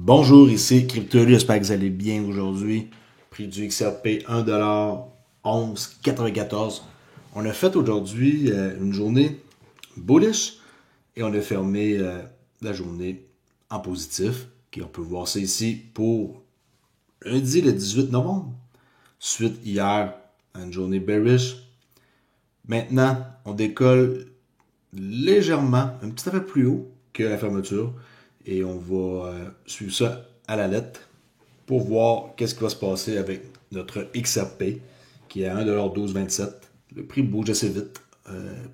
Bonjour, ici CryptoLu, j'espère que vous allez bien aujourd'hui. Prix du XRP 1,1194. On a fait aujourd'hui une journée bullish et on a fermé la journée en positif. Okay, on peut voir ça ici pour lundi le 18 novembre. Suite hier à une journée bearish. Maintenant, on décolle légèrement, un petit peu plus haut que la fermeture. Et on va suivre ça à la lettre pour voir qu'est-ce qui va se passer avec notre XRP qui est à 1,1227. Le prix bouge assez vite,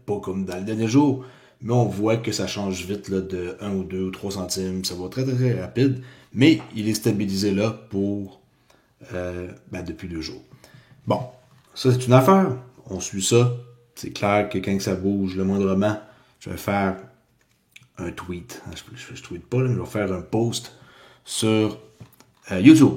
pas comme dans le dernier jour, mais on voit que ça change vite là, de 1 ou 2 ou 3 centimes. Ça va très très rapide, mais il est stabilisé là pour depuis 2 jours. Bon, ça c'est une affaire. On suit ça. C'est clair que quand ça bouge le moindrement, je vais faire un tweet. Je tweete pas, là, mais je vais faire un post sur YouTube.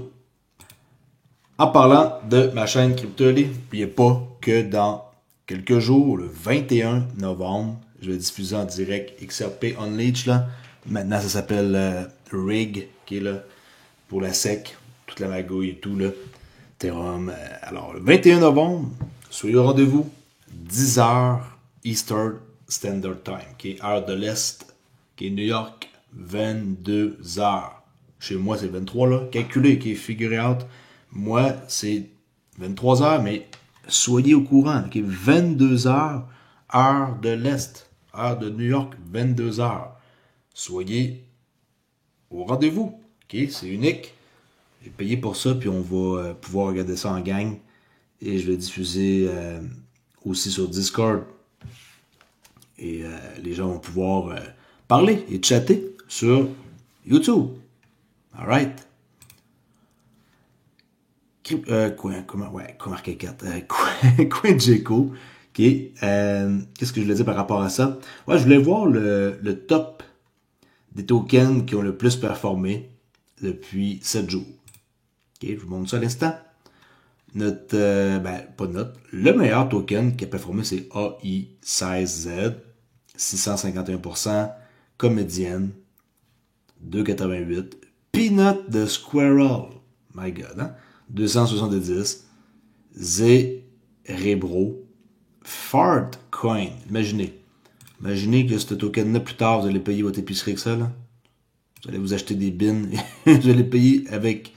En parlant de ma chaîne CryptoLu, n'oubliez pas que dans quelques jours, le 21 novembre, je vais diffuser en direct XRP Unleashed. Là. Maintenant, ça s'appelle Rig, qui est là pour la SEC, toute la magouille et tout. Là. Ethereum. Alors, le 21 novembre, soyez au rendez-vous, 10h Eastern Standard Time, qui est heure de l'Est, qui est New York, 22h. Chez moi, c'est 23 là. Calculez, qui est figure out. Moi, c'est 23h, mais soyez au courant, qui est 22h, heure de l'Est, heure de New York, 22h. Soyez au rendez-vous. Okay? C'est unique. J'ai payé pour ça, puis on va pouvoir regarder ça en gang. Et je vais diffuser aussi sur Discord. Et les gens vont pouvoir parler et chatter sur YouTube. Alright? CoinGecko. Okay. Qu'est-ce que je voulais dire par rapport à ça? Ouais, je voulais voir le top des tokens qui ont le plus performé depuis 7 jours. Okay, je vous montre ça à l'instant. Le meilleur token qui a performé, c'est AI16Z, 651%, Comedienne, 2,88, Peanut de Squirrel, my god, hein? 270, Zerebro, Fartcoin, imaginez que ce token-là, plus tard, vous allez payer votre épicerie avec ça, là. Vous allez vous acheter des bins, vous allez payer avec,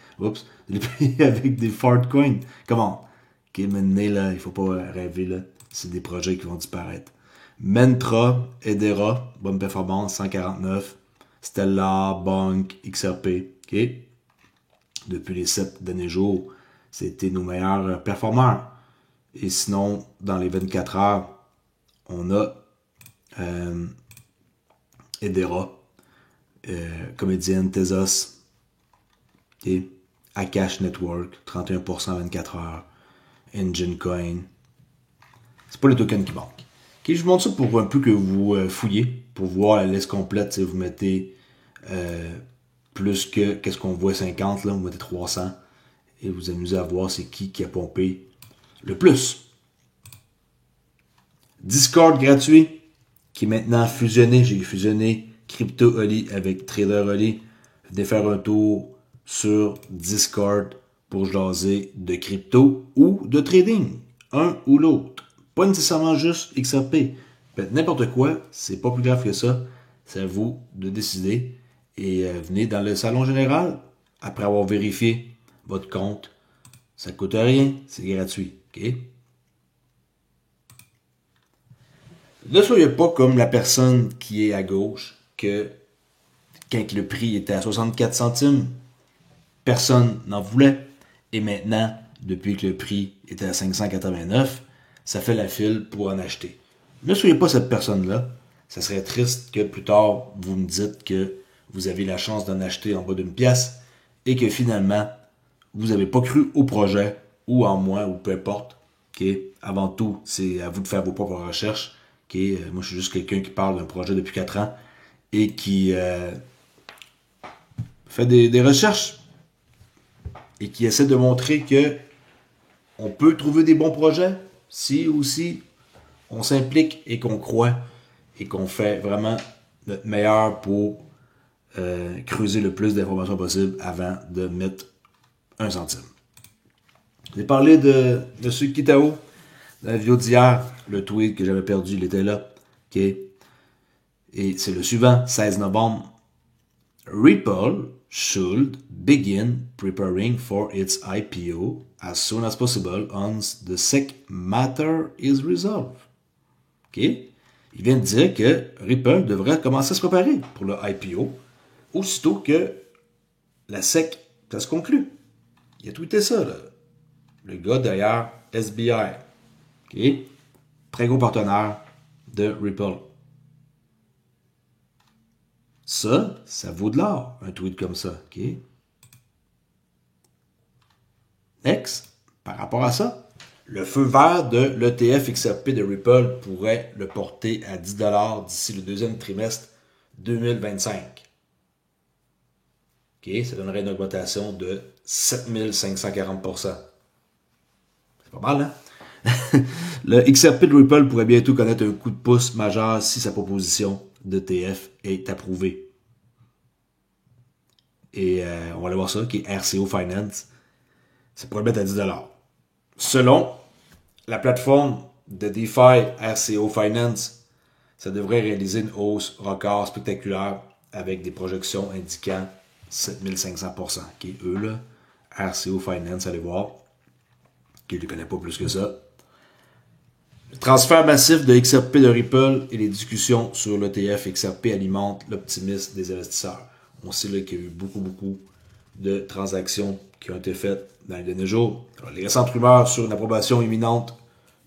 des Fartcoins. Comment? Ok, maintenant, là, il faut pas rêver, là. C'est des projets qui vont disparaître. Mentra, Edera, bonne performance, 149. Stellar, Bank, XRP, ok? Depuis les 7 derniers jours, c'était nos meilleurs performeurs. Et sinon, dans les 24 heures, on a Edera, Comédienne, Tezos, okay? Akash Network, 31% 24 heures, Engine Coin. C'est pas le token qui manque. Okay, je vous montre ça pour un peu que vous fouillez, pour voir la liste complète. Vous mettez plus que, qu'est-ce qu'on voit, 50, là, vous mettez 300, et vous amusez à voir c'est qui a pompé le plus. Discord gratuit, qui est maintenant fusionné. J'ai fusionné CryptoOli avec TraderOli. Venez faire un tour sur Discord pour jaser de crypto ou de trading. Un ou l'autre. Pas nécessairement juste XRP. Faites n'importe quoi, c'est pas plus grave que ça. C'est à vous de décider. Et venez dans le salon général après avoir vérifié votre compte. Ça ne coûte rien, c'est gratuit. OK? Ne soyez pas comme la personne qui est à gauche, que quand le prix était à 64 centimes, personne n'en voulait. Et maintenant, depuis que le prix était à 589, ça fait la file pour en acheter. Ne soyez pas cette personne-là. Ça serait triste que plus tard, vous me dites que vous avez la chance d'en acheter en bas d'une pièce et que finalement, vous n'avez pas cru au projet ou en moi ou peu importe. Okay? Avant tout, c'est à vous de faire vos propres recherches. Okay? Moi, je suis juste quelqu'un qui parle d'un projet depuis 4 ans et qui fait des recherches et qui essaie de montrer que on peut trouver des bons projets si aussi on s'implique et qu'on croit et qu'on fait vraiment notre meilleur pour creuser le plus d'informations possible avant de mettre 1 centime. J'ai parlé de M. Kitao dans la vidéo d'hier. Le tweet que j'avais perdu, il était là. Okay. Et c'est le suivant, 16 novembre. Ripple should begin preparing for its IPO as soon as possible once the SEC matter is resolved. Okay. Il vient de dire que Ripple devrait commencer à se préparer pour le IPO aussitôt que la SEC se conclut. Il a tweeté ça, là. Le gars derrière SBI. Okay. Très gros partenaire de Ripple. Ça vaut de l'or, un tweet comme ça. Okay. Next, par rapport à ça, le feu vert de l'ETF XRP de Ripple pourrait le porter à 10 $ d'ici le deuxième trimestre 2025. Okay, ça donnerait une augmentation de 7540%. C'est pas mal, hein? Le XRP de Ripple pourrait bientôt connaître un coup de pouce majeur si sa proposition d'ETF est approuvée. Et on va aller voir ça, qui est RCO Finance. Ça pourrait le mettre à 10 $. Selon la plateforme de DeFi RCO Finance, ça devrait réaliser une hausse record spectaculaire avec des projections indiquant 7500%. Okay, eux, là, RCO Finance, allez voir. Qui ne les connaît pas plus que ça. Le transfert massif de XRP de Ripple et les discussions sur l'ETF XRP alimentent l'optimisme des investisseurs. On sait qu'il y a eu beaucoup de transactions qui ont été faites dans les derniers jours. Alors, les récentes rumeurs sur une approbation imminente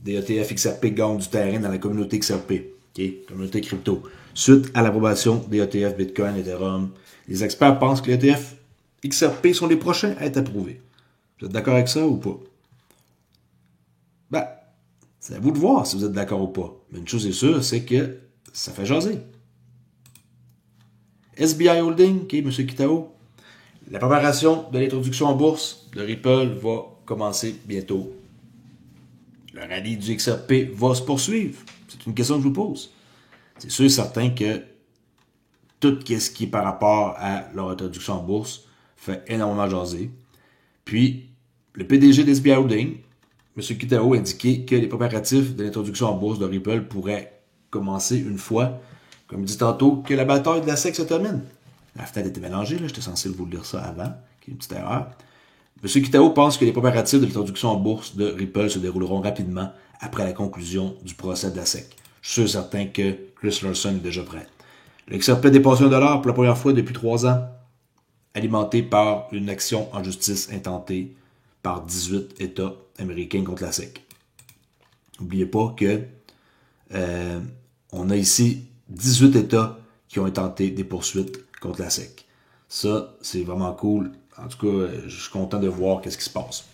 des ETF XRP gagnent du terrain dans la communauté XRP, okay, communauté crypto. Suite à l'approbation des ETF Bitcoin et Ethereum, les experts pensent que les ETF XRP sont les prochains à être approuvés. Vous êtes d'accord avec ça ou pas? Ben, c'est à vous de voir si vous êtes d'accord ou pas. Mais une chose est sûre, c'est que ça fait jaser. SBI Holding, ok, M. Kitao. La préparation de l'introduction en bourse de Ripple va commencer bientôt. Le rallye du XRP va se poursuivre. C'est une question que je vous pose. C'est sûr et certain que tout ce qui est par rapport à leur introduction en bourse fait énormément jaser. Puis, le PDG d'SBI Holding, M. Kitao, a indiqué que les préparatifs de l'introduction en bourse de Ripple pourraient commencer une fois, comme il dit tantôt, que la bataille de la SEC se termine. La fenêtre était mélangée, là, j'étais censé vous lire ça avant, qui est une petite erreur. M. Kitao pense que les préparatifs de l'introduction en bourse de Ripple se dérouleront rapidement après la conclusion du procès de la SEC. Je suis sûr certain que Chris Larson est déjà prêt. Le XRP dépasse $1 pour la première fois depuis 3 ans, alimenté par une action en justice intentée par 18 États américains contre la SEC. N'oubliez pas que on a ici 18 États qui ont intenté des poursuites contre la SEC. Ça, c'est vraiment cool. En tout cas, je suis content de voir qu'est-ce qui se passe.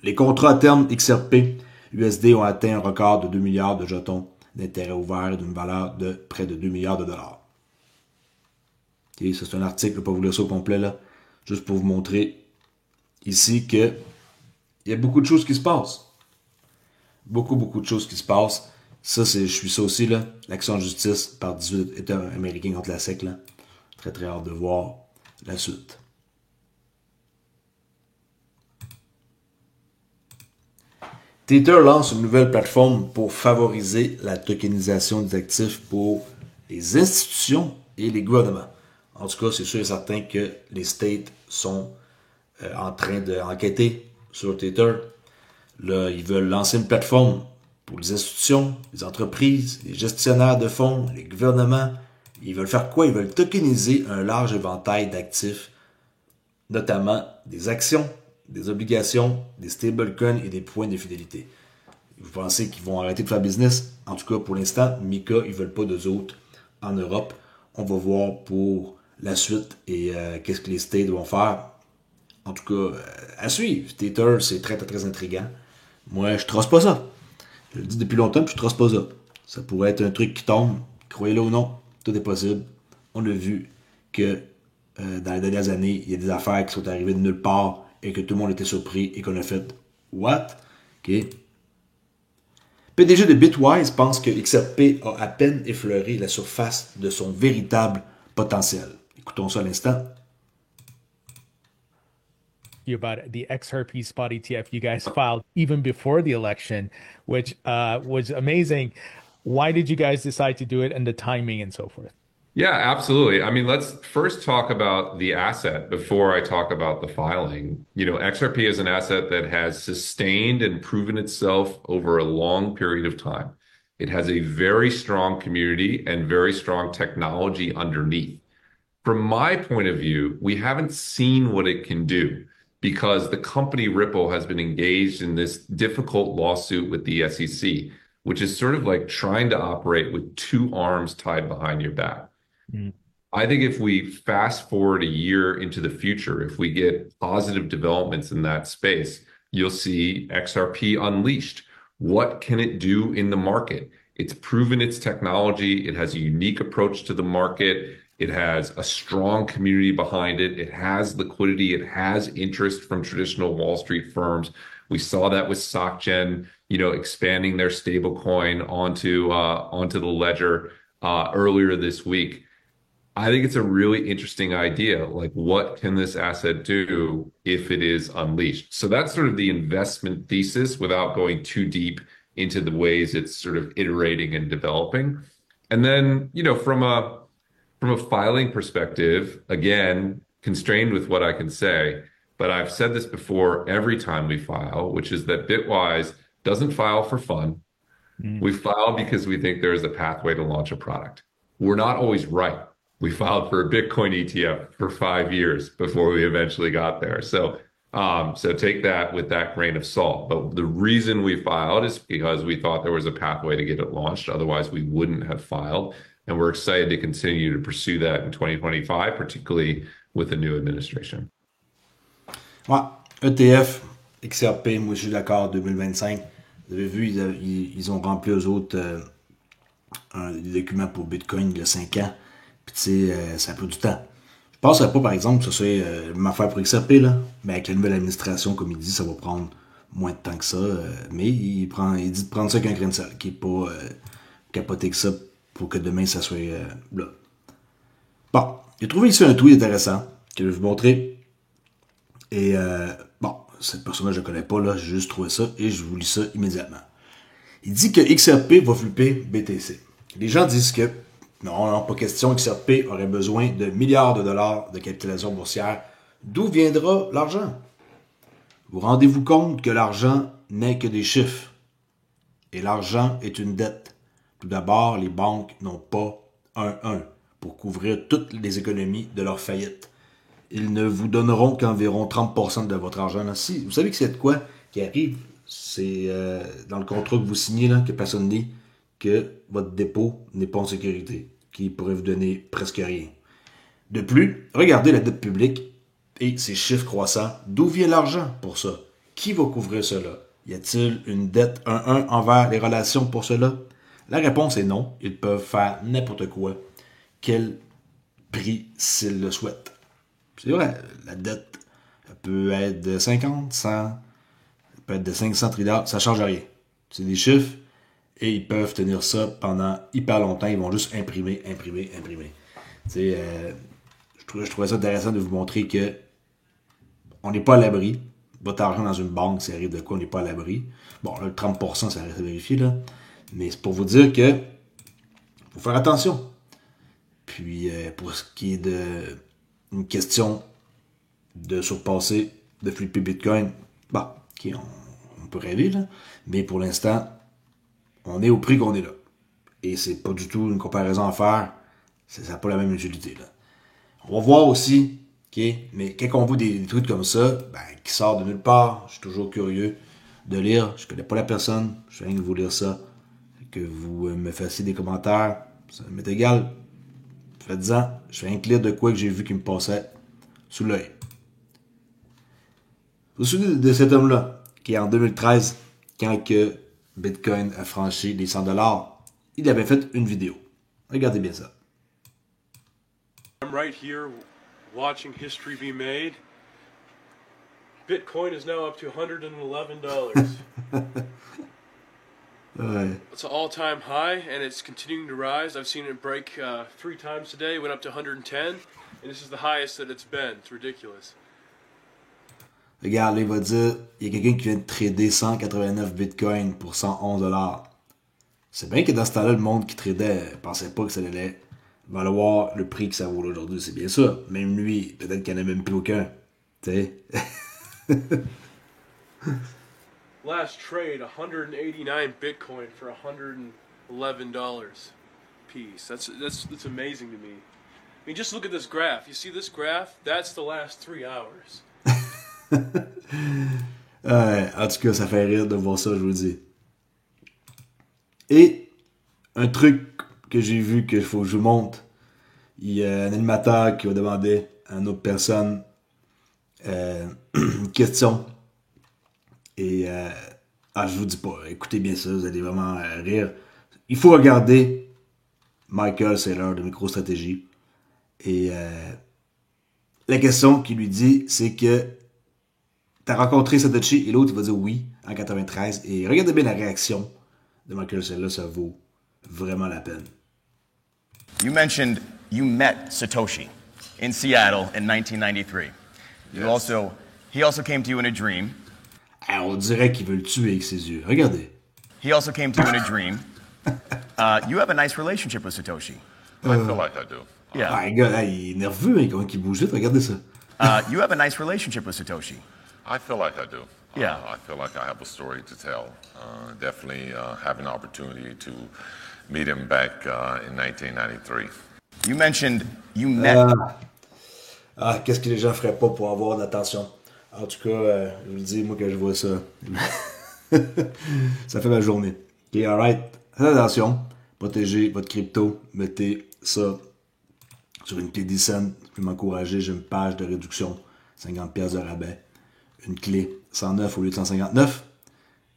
Les contrats à terme XRP USD ont atteint un record de 2 milliards de jetons d'intérêt ouvert d'une valeur de près de 2 milliards de dollars. Okay, ça, c'est un article, je ne vais pas vous lire ça au complet, là, juste pour vous montrer ici qu'il y a beaucoup de choses qui se passent. Beaucoup de choses qui se passent. Ça, je suis ça aussi, là. L'action en justice par 18 États américains contre la SEC, là. Très hâte de voir la suite. Tether lance une nouvelle plateforme pour favoriser la tokenisation des actifs pour les institutions et les gouvernements. En tout cas, c'est sûr et certain que les States sont en train d'enquêter sur Tether. Là, ils veulent lancer une plateforme pour les institutions, les entreprises, les gestionnaires de fonds, les gouvernements. Ils veulent faire quoi? Ils veulent tokeniser un large éventail d'actifs, notamment des actions, des obligations, des stablecoins et des points de fidélité. Vous pensez qu'ils vont arrêter de faire business? En tout cas, pour l'instant, Mika, ils ne veulent pas d'eux autres en Europe. On va voir pour la suite et qu'est-ce que les States vont faire. En tout cas, à suivre. Tether, c'est très intriguant. Moi, je ne trosse pas ça. Je le dis depuis longtemps, puis je ne trosse pas ça. Ça pourrait être un truc qui tombe. Croyez-le ou non, tout est possible. On a vu que dans les dernières années, il y a des affaires qui sont arrivées de nulle part et que tout le monde était surpris et qu'on a fait « What? » OK. PDG de Bitwise pense que XRP a à peine effleuré la surface de son véritable potentiel. Écoutons ça à l'instant. About the XRP spot ETF you guys filed even before the election, which was amazing. Why did you guys decide to do it and the timing and so forth? Yeah, absolutely. I mean, let's first talk about the asset before I talk about the filing. XRP is an asset that has sustained and proven itself over a long period of time. It has a very strong community and very strong technology underneath. From my point of view, we haven't seen what it can do because the company Ripple has been engaged in this difficult lawsuit with the SEC, which is sort of like trying to operate with two arms tied behind your back. Mm. I think if we fast forward a year into the future, if we get positive developments in that space, you'll see XRP unleashed. What can it do in the market? It's proven its technology. It has a unique approach to the market. It has a strong community behind it. It has liquidity. It has interest from traditional Wall Street firms. We saw that with SocGen, expanding their stablecoin onto the ledger earlier this week. I think it's a really interesting idea. Like, what can this asset do if it is unleashed? So that's sort of the investment thesis without going too deep into the ways it's sort of iterating and developing. And then, from a filing perspective, again, constrained with what I can say, but I've said this before every time we file, which is that Bitwise doesn't file for fun. Mm. We file because we think there is a pathway to launch a product. We're not always right. We filed for a Bitcoin ETF for 5 years before we eventually got there. So take that with that grain of salt. But the reason we filed is because we thought there was a pathway to get it launched. Otherwise, we wouldn't have filed. And we're excited to continue to pursue that in 2025, particularly with the new administration. Ouais, ETF, XRP, moi je suis d'accord, 2025. Vous avez vu, ils ont rempli eux autres un document pour Bitcoin il y a 5 ans. Puis tu sais, ça prend du temps. Je penserais pas, par exemple, que ce soit une affaire pour XRP, là. Mais avec la nouvelle administration, comme il dit, ça va prendre moins de temps que ça. Mais il dit de prendre ça avec un grain de sel, qui est pas capoté que ça pour que demain ça soit là. Bon, j'ai trouvé ici un tweet intéressant que je vais vous montrer. Et bon, cette personne-là, je ne connais pas, là, j'ai juste trouvé ça et je vous lis ça immédiatement. Il dit que XRP va flipper BTC. Les gens disent que non, pas question, XRP aurait besoin de milliards de dollars de capitalisation boursière. D'où viendra l'argent? Vous rendez-vous compte que l'argent n'est que des chiffres. Et l'argent est une dette. Tout d'abord, les banques n'ont pas un pour couvrir toutes les économies de leur faillite. Ils ne vous donneront qu'environ 30% de votre argent. Là. Si, vous savez que c'est de quoi qui arrive? C'est dans le contrat que vous signez, là, que personne ne dit, que votre dépôt n'est pas en sécurité, qui pourrait vous donner presque rien. De plus, regardez la dette publique et ses chiffres croissants. D'où vient l'argent pour ça? Qui va couvrir cela? Y a-t-il une dette 1-1 envers les relations pour cela? La réponse est non. Ils peuvent faire n'importe quoi. Quel prix s'ils le souhaitent. C'est vrai, la dette peut être de 50, 100, elle peut être de 500 trilliards, ça ne change rien. C'est des chiffres et ils peuvent tenir ça pendant hyper longtemps. Ils vont juste imprimer. Je trouvais ça intéressant de vous montrer que on n'est pas à l'abri. Votre argent dans une banque, ça arrive de quoi, on n'est pas à l'abri. Bon, là, le 30%, ça reste à vérifier, là. Mais c'est pour vous dire que faut faire attention. Puis, pour ce qui est de une question de surpasser, de flipper Bitcoin, bah, okay, on peut rêver, là. Mais pour l'instant, on est au prix qu'on est là. Et c'est pas du tout une comparaison à faire. Ça n'a pas la même utilité, là. On va voir aussi, ok, mais quand on voit des trucs comme ça, ben, qui sortent de nulle part, je suis toujours curieux de lire. Je connais pas la personne, je viens de vous lire ça. Que vous me fassiez des commentaires, ça m'est égal. Faites-en, je viens de lire de quoi que j'ai vu qui me passait sous l'œil. Vous vous souvenez de cet homme-là, qui en 2013, quand que Bitcoin a franchi les 100$, il avait fait une vidéo. Regardez bien ça. I'm right here watching history be made. Bitcoin is now up to $111. Ouais. It's an all-time high, and it's continuing to rise. I've seen it break 3 times today. It went up to 110, and this is the highest that it's been. It's ridiculous. Regarde, là, il va dire, il y a quelqu'un qui vient de trader 189 bitcoins pour 111 $. C'est bien que dans ce temps-là, le monde qui tradait pensait pas que ça allait valoir le prix que ça vaut aujourd'hui. C'est bien ça. Même lui, peut-être qu'il n'y en a même plus aucun. Tu sais? Last trade, 189 Bitcoin for $111 piece. That's amazing to me. I mean, just look at this graph. You see this graph? That's the last 3 hours. En tout cas, ça fait rire de voir ça, je vous dis. Et un truc que j'ai vu qu'il faut que je vous montre. Il y a un animateur qui va demander à une autre personne une question. Et je vous dis pas, écoutez bien ça, vous allez vraiment rire. Il faut regarder Michael Saylor de MicroStratégie. Et la question qu'il lui dit, c'est que t'as rencontré Satoshi et l'autre il va dire oui en 93. Et regardez bien la réaction de Michael Saylor, ça vaut vraiment la peine. You mentioned you met Satoshi in Seattle in 1993. Yes. He also came to you in a dream. On dirait qu'il veut le tuer avec ses yeux. Regardez. He also came to you in a dream. You have a nice relationship with Satoshi. I feel like I do. Yeah. Le gars, il est nerveux, hein, comment il bouge vite. Regardez ça. You have a nice relationship with Satoshi. I feel like I do. Yeah. I feel like I have a story to tell. Definitely have an opportunity to meet him back in 1993. You mentioned you met. Qu'est-ce que les gens feraient pas pour avoir de l'attention? En tout cas, je vous le dis, moi, que je vois ça, ça fait ma journée. OK, alright. Faites attention. Protégez votre crypto. Mettez ça sur une clé d'e-cent. Vous pouvez m'encourager. J'ai une page de réduction. 50$ de rabais. Une clé 109 au lieu de 159.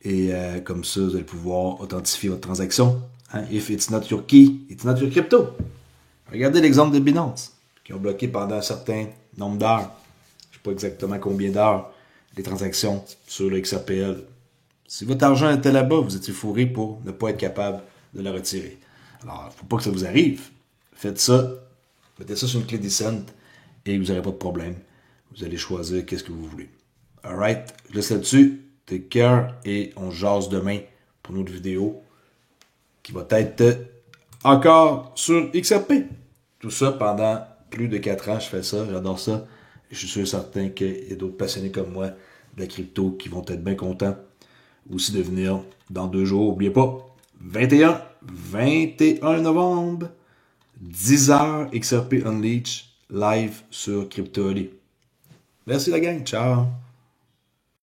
Et comme ça, vous allez pouvoir authentifier votre transaction. Hein? If it's not your key, it's not your crypto. Regardez l'exemple de Binance, qui ont bloqué pendant un certain nombre d'heures. Je ne sais pas exactement combien d'heures les transactions sur le XRPL. Si votre argent était là-bas, vous étiez fourré pour ne pas être capable de le retirer. Alors, il ne faut pas que ça vous arrive. Faites ça, mettez ça sur une clé d'e-cent et vous n'aurez pas de problème. Vous allez choisir qu'est-ce que vous voulez. Alright, je laisse là-dessus. Take care et on jase demain pour une autre vidéo qui va être encore sur XRP. Tout ça pendant plus de 4 ans, je fais ça, j'adore ça. Je suis sûr et certain qu'il y a d'autres passionnés comme moi de la crypto qui vont être bien contents aussi de venir dans 2 jours. N'oubliez pas, 21 novembre, 10h, XRP Unleash, live sur Crypto.ly. Merci la gang, ciao!